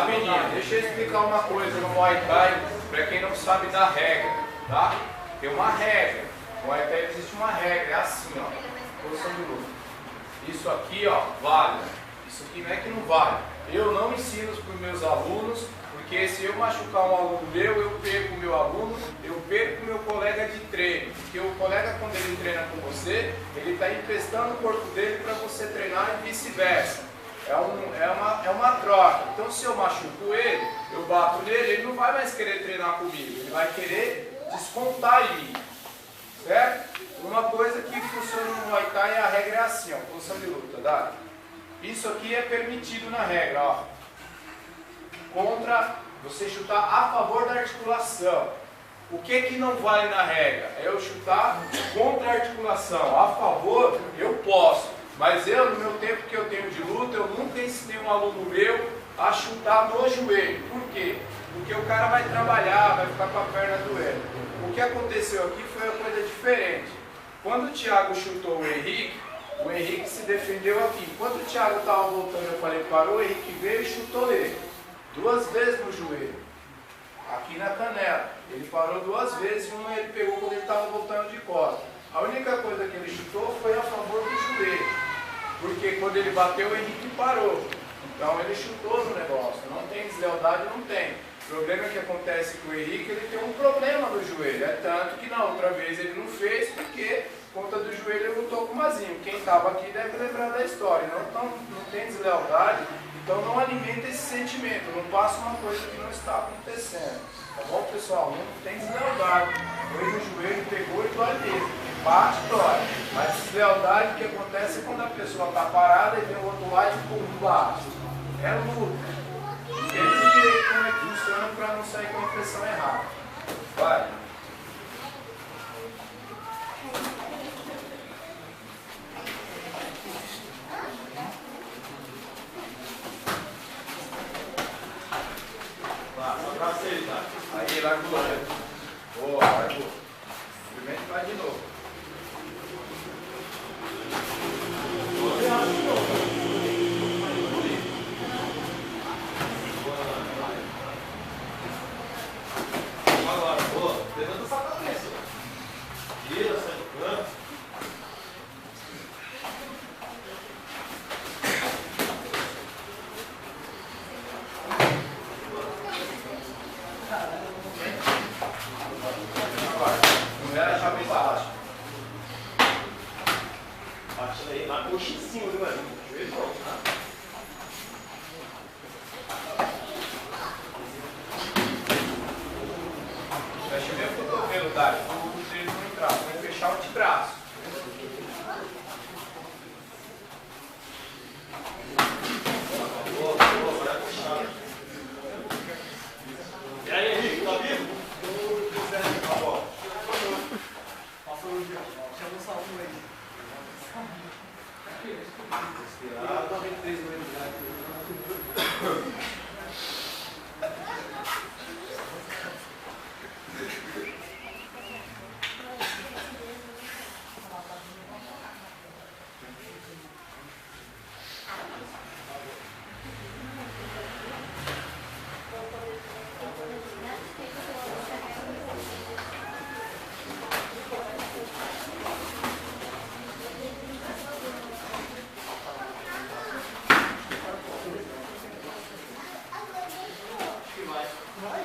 Rapidinho, deixa eu explicar uma coisa no Muay Thai, para quem não sabe da regra, tá? Tem uma regra, no Muay Thai existe uma regra, é assim, ó, posição de luta. Isso aqui, ó, vale, isso aqui não é que não vale. Eu não ensino para os meus alunos, porque se eu machucar um aluno meu, eu perco o meu aluno, eu perco o meu colega de treino. Porque o colega, quando ele treina com você, ele está emprestando o corpo dele para você treinar e vice-versa. É uma troca. Então, se eu machuco ele, eu bato nele, ele não vai mais querer treinar comigo. Ele vai querer descontar em mim. Certo? Uma coisa que funciona no Muay Thai, a regra é assim, ó, posição de luta, tá? Isso aqui é permitido na regra, ó. Contra você chutar a favor da articulação. O que não vale na regra? É eu chutar contra a articulação. A favor, eu posso. Mas eu, no meu tempo que eu tenho de luta, eu nunca ensinei um aluno meu a chutar no joelho. Por quê? Porque o cara vai trabalhar, vai ficar com a perna doendo. O que aconteceu aqui foi uma coisa diferente. Quando o Thiago chutou o Henrique se defendeu aqui. Enquanto o Thiago estava voltando, eu falei, parou, o Henrique veio e chutou ele. 2 vezes no joelho. Aqui na canela. Ele parou 2 vezes e uma ele pegou quando ele estava voltando de costas. A única coisa que ele chutou foi a favor do joelho. Porque quando ele bateu, o Henrique parou. Então ele chutou no negócio. Não tem deslealdade, não tem. O problema que acontece com o Henrique, ele tem um problema no joelho. É tanto que na outra vez ele não fez, porque por conta do joelho ele lutou com o Mazinho. Quem estava aqui deve lembrar da história. Não tem deslealdade, então não alimenta esse sentimento. Não passa uma coisa que não está acontecendo. Tá bom, pessoal? Não tem deslealdade. Foi no joelho, pegou e dói mesmo. Bate, dói. Mas deslealdade, o que acontece é quando a pessoa está parada e vem o outro lado e pum, bate. É luta. Entenda direito como é que funciona para não sair com a impressão errada. Vai. Abraça ele, tá? Aí, largou. Boa, largou. Experimenta e vai de novo. Agora, boa. Levanta essa cabeça. Gira, sai do canto. Não era a chave embaixo. Bate aí, na coxa em cima, viu, mano? Joelho pronto, tá? Fecha bem o cotovelo, tá? O treino não entrar. Vai fechar o antebraço. Boa, boa, vai fechar. E aí, Henrique, tá vivo? Tá bom. Passou o dia. Chama o salão aí. Respirar. 93 no Vai.